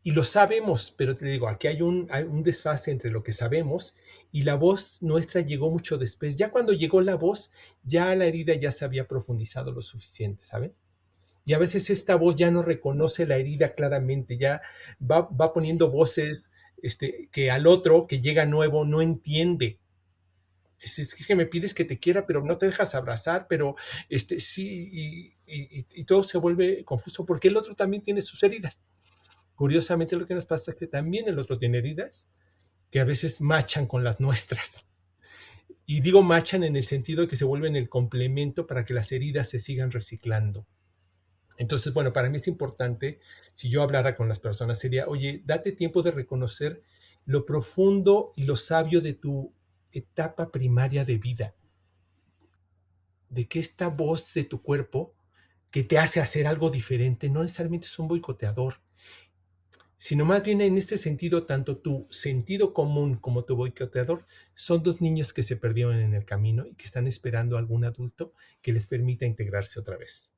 Y lo sabemos, pero te digo, aquí hay un desfase entre lo que sabemos y la voz nuestra llegó mucho después. Ya cuando llegó la voz, ya la herida ya se había profundizado lo suficiente, ¿saben? Y a veces esta voz ya no reconoce la herida claramente, ya va poniendo Sí. voces que al otro que llega nuevo no entiende. Es que me pides que te quiera, pero no te dejas abrazar, pero sí, y todo se vuelve confuso porque el otro también tiene sus heridas. Curiosamente lo que nos pasa es que también el otro tiene heridas que a veces machan con las nuestras. Y digo machan en el sentido de que se vuelven el complemento para que las heridas se sigan reciclando. Entonces, bueno, para mí es importante, si yo hablara con las personas, sería, oye, date tiempo de reconocer lo profundo y lo sabio de tu etapa primaria de vida, de que esta voz de tu cuerpo que te hace hacer algo diferente no necesariamente es un boicoteador, sino más bien en este sentido, tanto tu sentido común como tu boicoteador son dos niños que se perdieron en el camino y que están esperando a algún adulto que les permita integrarse otra vez.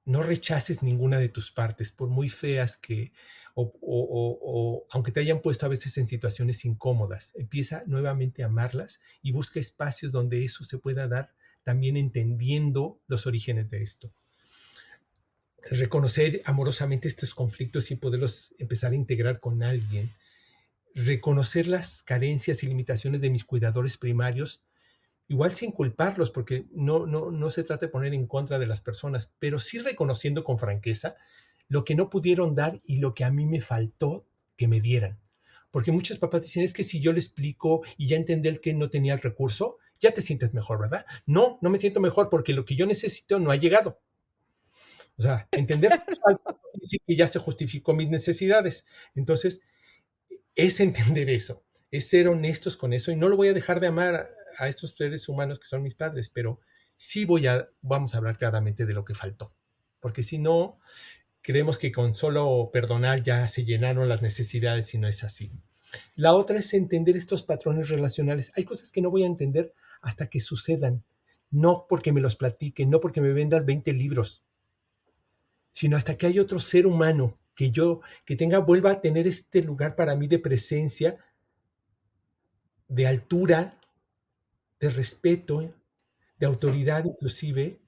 No rechaces ninguna de tus partes, por muy feas que, o aunque te hayan puesto a veces en situaciones incómodas, empieza nuevamente a amarlas y busca espacios donde eso se pueda dar, también entendiendo los orígenes de esto. Reconocer amorosamente estos conflictos y poderlos empezar a integrar con alguien. Reconocer las carencias y limitaciones de mis cuidadores primarios, igual sin culparlos, porque no se trata de poner en contra de las personas, pero sí reconociendo con franqueza lo que no pudieron dar y lo que a mí me faltó que me dieran. Porque muchos papás dicen, es que si yo le explico y ya entendí el que no tenía el recurso, ya te sientes mejor, ¿verdad? No, no me siento mejor porque lo que yo necesito no ha llegado. O sea, entender que falta no quiere decir que ya se justificó mis necesidades. Entonces, es entender eso, es ser honestos con eso y no lo voy a dejar de amar a estos seres humanos que son mis padres, pero sí vamos a hablar claramente de lo que faltó, porque si no, creemos que con solo perdonar ya se llenaron las necesidades y no es así. La otra es entender estos patrones relacionales. Hay cosas que no voy a entender hasta que sucedan, no porque me los platiquen, no porque me vendas 20 libros, sino hasta que hay otro ser humano vuelva a tener este lugar para mí de presencia, de altura, de respeto, de Sí. autoridad inclusive,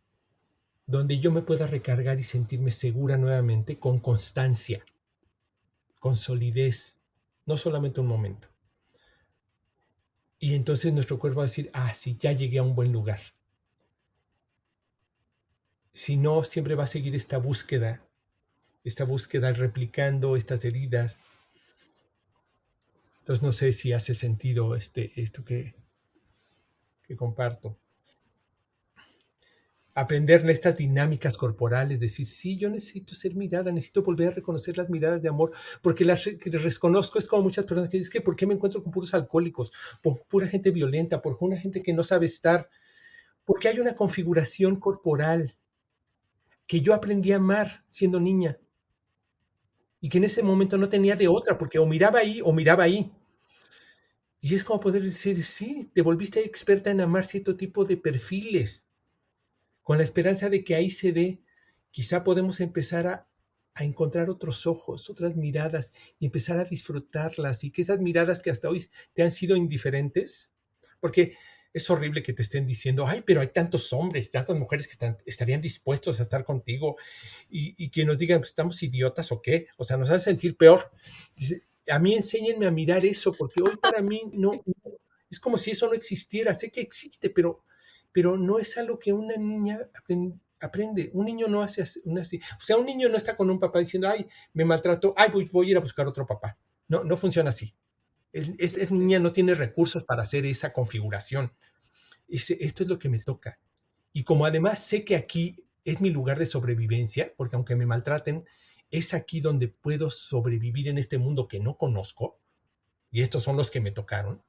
donde yo me pueda recargar y sentirme segura nuevamente con constancia, con solidez, no solamente un momento. Y entonces nuestro cuerpo va a decir, ah, sí, ya llegué a un buen lugar. Si no, siempre va a seguir esta búsqueda replicando estas heridas. Entonces no sé si hace sentido esto que comparto. Aprender estas dinámicas corporales, decir, sí, yo necesito ser mirada, necesito volver a reconocer las miradas de amor, porque que les reconozco es como muchas personas que dicen, que ¿por qué me encuentro con puros alcohólicos, por pura gente violenta, por una gente que no sabe estar? Porque hay una configuración corporal que yo aprendí a amar siendo niña y que en ese momento no tenía de otra, porque o miraba ahí o miraba ahí. Y es como poder decir, sí, te volviste experta en amar cierto tipo de perfiles, con la esperanza de que ahí se dé, quizá podemos empezar a encontrar otros ojos, otras miradas y empezar a disfrutarlas y que esas miradas que hasta hoy te han sido indiferentes, porque es horrible que te estén diciendo, ay, pero hay tantos hombres y tantas mujeres que estarían dispuestos a estar contigo y que nos digan, pues, ¿estamos idiotas o qué? O sea, nos hace sentir peor. Dice, a mí enséñenme a mirar eso, porque hoy para mí es como si eso no existiera. Sé que existe, pero no es algo que una niña aprende. Un niño no hace así. O sea, un niño no está con un papá diciendo, ay, me maltrató, ay, voy a ir a buscar otro papá. No, no funciona así. Esta niña no tiene recursos para hacer esa configuración. Esto es lo que me toca. Y como además sé que aquí es mi lugar de sobrevivencia, porque aunque me maltraten, es aquí donde puedo sobrevivir en este mundo que no conozco, y estos son los que me tocaron,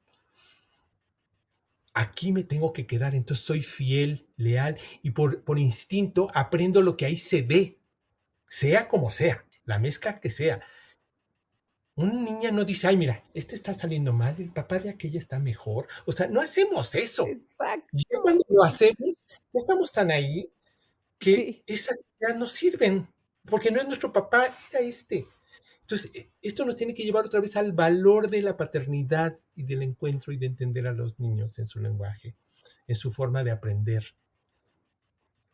aquí me tengo que quedar, entonces soy fiel, leal y por instinto aprendo lo que ahí se ve, sea como sea, la mezcla que sea. Una niña no dice, ay, mira, este está saliendo mal, el papá de aquella está mejor. O sea, no hacemos eso. Y ya Exacto. cuando lo hacemos, ya estamos tan ahí que Sí, esas ya no sirven, porque no es nuestro papá, era este. Entonces, esto nos tiene que llevar otra vez al valor de la paternidad y del encuentro y de entender a los niños en su lenguaje, en su forma de aprender.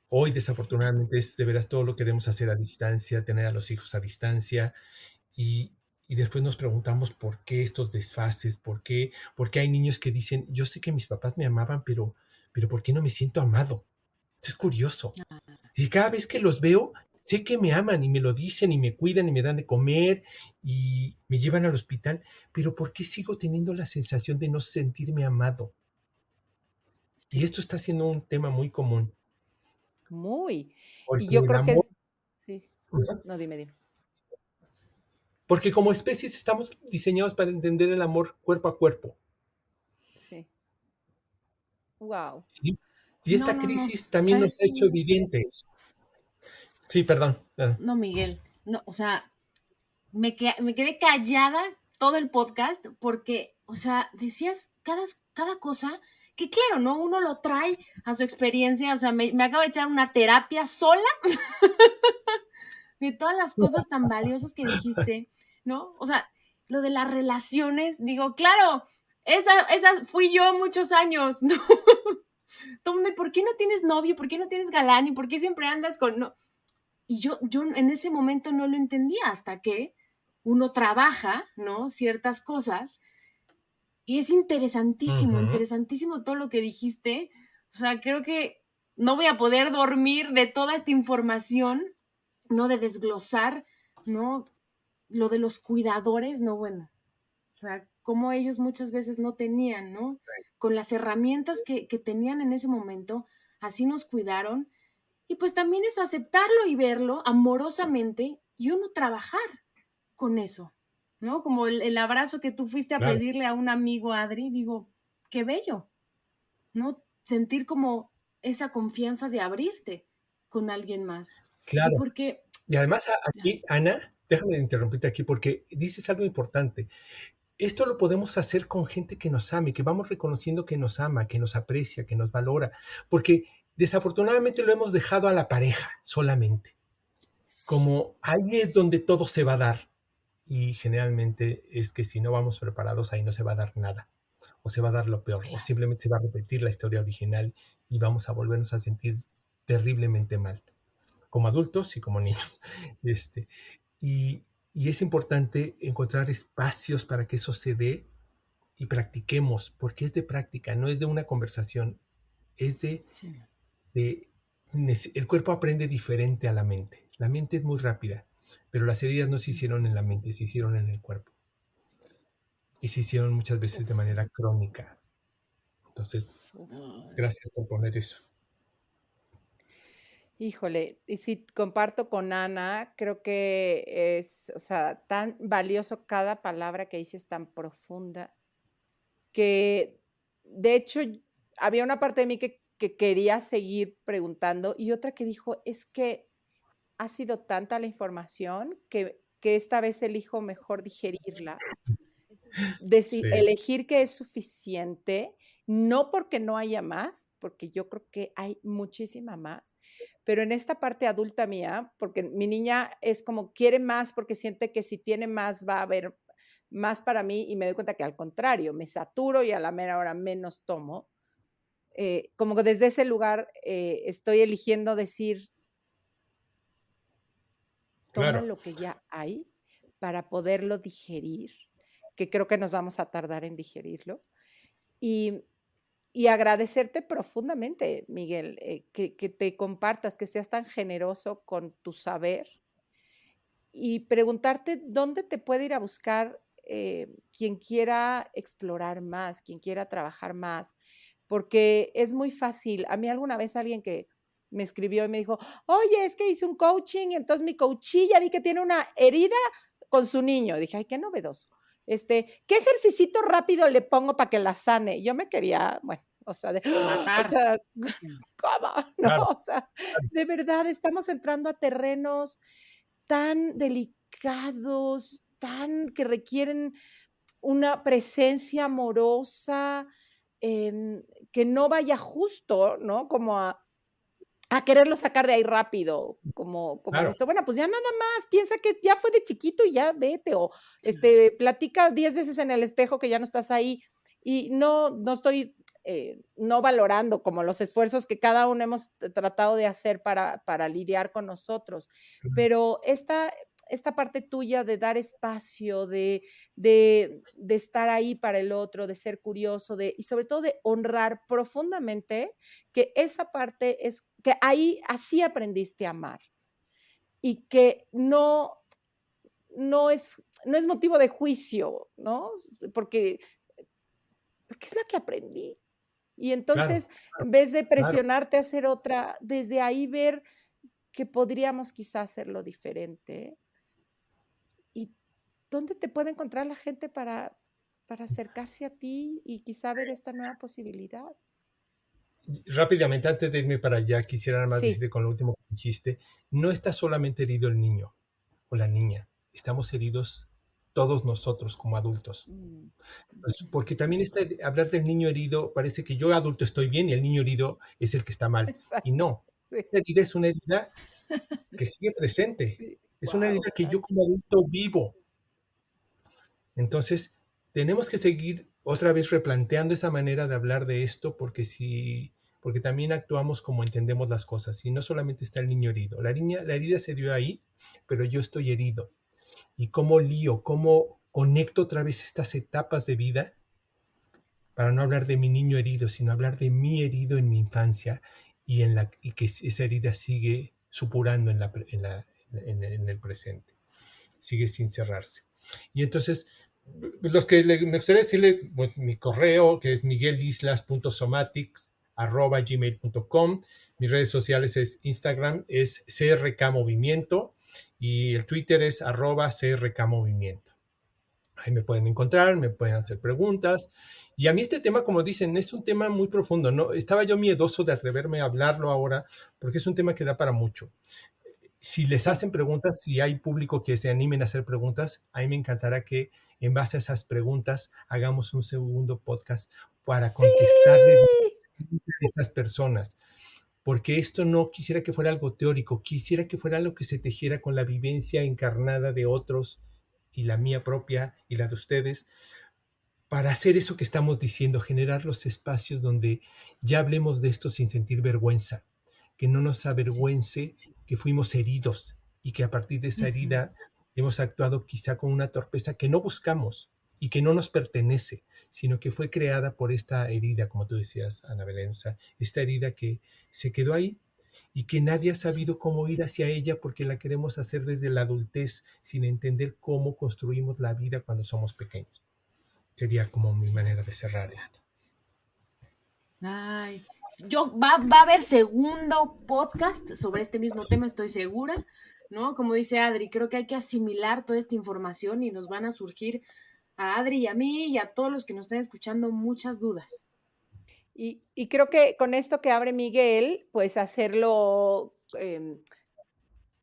Hoy, desafortunadamente, es de veras todo lo queremos hacer a distancia, tener a los hijos a distancia y, y después nos preguntamos por qué estos desfases, por qué hay niños que dicen, yo sé que mis papás me amaban, pero ¿por qué no me siento amado? Esto es curioso. Y cada vez que los veo, sé que me aman y me lo dicen y me cuidan y me dan de comer y me llevan al hospital, pero ¿por qué sigo teniendo la sensación de no sentirme amado? Y sí, esto está siendo un tema muy común, muy. Y porque yo el creo que amor, es sí. ujú, No, dime, dime. porque como especies estamos diseñados para entender el amor cuerpo a cuerpo. Sí. Wow. Y, y No, esta no, no. crisis también nos ¿Sabes? ha hecho evidentes. Sí, perdón. No, Miguel. No, o sea, me quedé callada todo el podcast porque, o sea, decías cada cosa que claro, ¿no? Uno lo trae a su experiencia, o sea, me acabo de echar una terapia sola de todas las cosas tan valiosas que dijiste, ¿no? O sea, lo de las relaciones, digo, claro, esa fui yo muchos años, ¿no? ¿Dónde, ¿por qué no tienes novio? ¿Por qué no tienes galán? ¿Y por qué siempre andas con...? No? Y yo en ese momento no lo entendía hasta que uno trabaja, ¿no? Ciertas cosas. Y es interesantísimo, Ujú. interesantísimo todo lo que dijiste. O sea, creo que no voy a poder dormir de toda esta información, ¿no? De desglosar, ¿no? Lo de los cuidadores, no, bueno. O sea, como ellos muchas veces no tenían, ¿no? Con las herramientas que tenían en ese momento, así nos cuidaron. Y pues también es aceptarlo y verlo amorosamente y uno trabajar con eso, ¿no? Como el abrazo que tú fuiste a Claro, pedirle a un amigo, Adri, digo, qué bello, ¿no? Sentir como esa confianza de abrirte con alguien más. Y claro. porque, Y además aquí, Ana, déjame interrumpirte aquí porque dices algo importante. Esto lo podemos hacer con gente que nos ame, que vamos reconociendo que nos ama, que nos aprecia, que nos valora, porque desafortunadamente lo hemos dejado a la pareja solamente, sí, como ahí es donde todo se va a dar. Y generalmente es que si no vamos preparados, ahí no se va a dar nada, o se va a dar lo peor, o claro, simplemente se va a repetir la historia original y vamos a volvernos a sentir terriblemente mal, como adultos y como niños. Este, y, y es importante encontrar espacios para que eso se dé y practiquemos, porque es de práctica, no es de una conversación, es sí, de el cuerpo aprende diferente a la mente. La mente es muy rápida, pero las heridas no se hicieron en la mente, se hicieron en el cuerpo y se hicieron muchas veces de Uf, manera crónica. Entonces, uf. gracias por poner eso. Híjole, y sí, comparto con Ana, creo que es, o sea, tan valioso cada palabra que dices, tan profunda, que de hecho había una parte de mí que quería seguir preguntando y otra que dijo, es que ha sido tanta la información que esta vez elijo mejor digerirla, Sí, elegir que es suficiente, no porque no haya más, porque yo creo que hay muchísima más, pero en esta parte adulta mía, porque mi niña es como quiere más porque siente que si tiene más va a haber más para mí y me doy cuenta que al contrario, me saturo y a la mera hora menos tomo. Como que desde ese lugar estoy eligiendo decir, toma claro, lo que ya hay para poderlo digerir, que creo que nos vamos a tardar en digerirlo. Y, y agradecerte profundamente, Miguel, que te compartas, que seas tan generoso con tu saber y preguntarte dónde te puede ir a buscar quien quiera explorar más, quien quiera trabajar más, porque es muy fácil. A mí alguna vez alguien que me escribió y me dijo, oye, es que hice un coaching, entonces mi coachilla vi que tiene una herida con su niño. Dije, ay, qué novedoso. ¿Qué ejercicito rápido le pongo para que la sane? Yo me quería, bueno, o sea, o matar. sea, Sí. ¿cómo? No, claro, o sea, de verdad estamos entrando a terrenos tan delicados, que requieren una presencia amorosa, que no vaya justo, ¿no? Como a quererlo sacar de ahí rápido, como en Claro. esto. Bueno, pues ya nada más, piensa que ya fue de chiquito y ya vete, o platica 10 veces en el espejo que ya no estás ahí. Y no estoy no valorando como los esfuerzos que cada uno hemos tratado de hacer para lidiar con nosotros, pero esta parte tuya de dar espacio, de estar ahí para el otro, de ser curioso, y sobre todo de honrar profundamente que esa parte es que ahí así aprendiste a amar y que no es motivo de juicio, ¿no? Porque, porque es la que aprendí. Y Claro, entonces, en vez de claro. presionarte a hacer otra, desde ahí ver que podríamos quizás hacerlo diferente. ¿Y dónde te puede encontrar la gente para acercarse a ti y quizá ver esta nueva posibilidad? Rápidamente, antes de irme para allá, quisiera nada más Sí. decirte con lo último que dijiste, no está solamente herido el niño o la niña, estamos heridos todos nosotros como adultos. Mm, Pues, ujú. porque también hablar del niño herido parece que yo adulto estoy bien y el niño herido es el que está mal. Y Exacto, no, sí, la herida es una herida que sigue presente, sí. es una Guau, herida que yo exacto. como adulto vivo. Entonces, tenemos que seguir otra vez replanteando esa manera de hablar de esto porque también actuamos como entendemos las cosas y no solamente está el niño herido. La herida se dio ahí, pero yo estoy herido. ¿Y cómo conecto otra vez estas etapas de vida para no hablar de mi niño herido, sino hablar de mi herido en mi infancia y que esa herida sigue supurando en el presente, sigue sin cerrarse? Y entonces, me gustaría decirle, pues, mi correo, que es miguelislas.somatics@gmail.com. Mis redes sociales es Instagram, es CRK Movimiento, y el Twitter es @CRK Movimiento. Ahí me pueden encontrar, me pueden hacer preguntas. Y a mí este tema, como dicen, es un tema muy profundo, ¿no? Estaba yo miedoso de atreverme a hablarlo ahora, porque es un tema que da para mucho. Si les Sí. hacen preguntas, si hay público que se animen a hacer preguntas, a mí me encantará que en base a esas preguntas hagamos un segundo podcast para contestarle Sí. a esas personas. Porque esto no quisiera que fuera algo teórico, quisiera que fuera algo que se tejiera con la vivencia encarnada de otros y la mía propia y la de ustedes, para hacer eso que estamos diciendo, generar los espacios donde ya hablemos de esto sin sentir vergüenza, que no nos Sí. avergüence que fuimos heridos y que a partir de esa Ujú. herida hemos actuado quizá con una torpeza que no buscamos y que no nos pertenece, sino que fue creada por esta herida, como tú decías, Ana Belén, o sea, esta herida que se quedó ahí y que nadie ha Sí. sabido cómo ir hacia ella porque la queremos hacer desde la adultez sin entender cómo construimos la vida cuando somos pequeños. Sería como mi Ya. manera de cerrar esto. Ay, va a haber segundo podcast sobre este mismo tema, estoy segura, ¿no? Como dice Adri, creo que hay que asimilar toda esta información y nos van a surgir a Adri y a mí y a todos los que nos están escuchando muchas dudas. Y creo que con esto que abre Miguel, pues hacerlo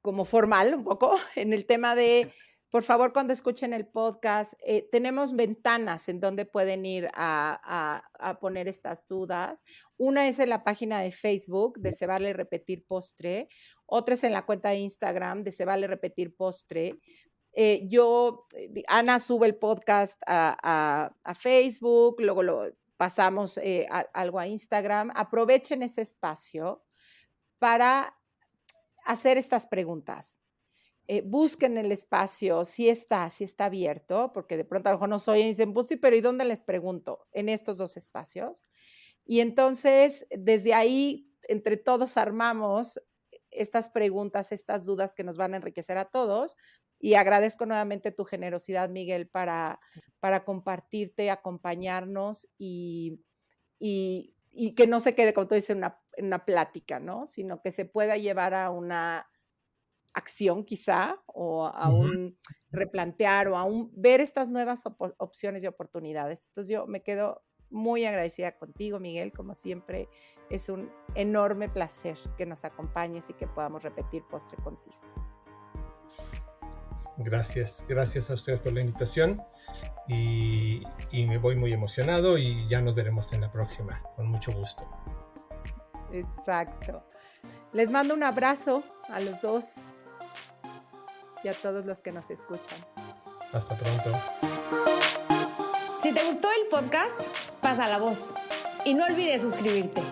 como formal un poco en el tema de, Exacto. por favor, cuando escuchen el podcast, tenemos ventanas en donde pueden ir a poner estas dudas. Una es en la página de Facebook de Se Vale Repetir Postre, otra es en la cuenta de Instagram de Se Vale Repetir Postre. Ana sube el podcast a Facebook, luego lo pasamos algo a Instagram. Aprovechen ese espacio para hacer estas preguntas. Busquen el espacio, si está abierto, porque de pronto a lo mejor no soy y dicen, pues sí, pero ¿y dónde les pregunto? En estos dos espacios. Y entonces, desde ahí, entre todos armamos estas preguntas, estas dudas que nos van a enriquecer a todos. Y agradezco nuevamente tu generosidad, Miguel, para compartirte, acompañarnos y que no se quede, como tú dices, en una plática, ¿no? Sino que se pueda llevar a una acción quizá, o a Ujú. un replantear, o a un ver estas nuevas opciones y oportunidades. Entonces yo me quedo muy agradecida contigo, Miguel, como siempre. Es un enorme placer que nos acompañes y que podamos repetir postre contigo. Gracias a ustedes por la invitación y me voy muy emocionado y ya nos veremos en la próxima, con mucho gusto. Exacto. Les mando un abrazo a los dos y a todos los que nos escuchan. Hasta pronto. Si te gustó el podcast, pasa la voz y no olvides suscribirte.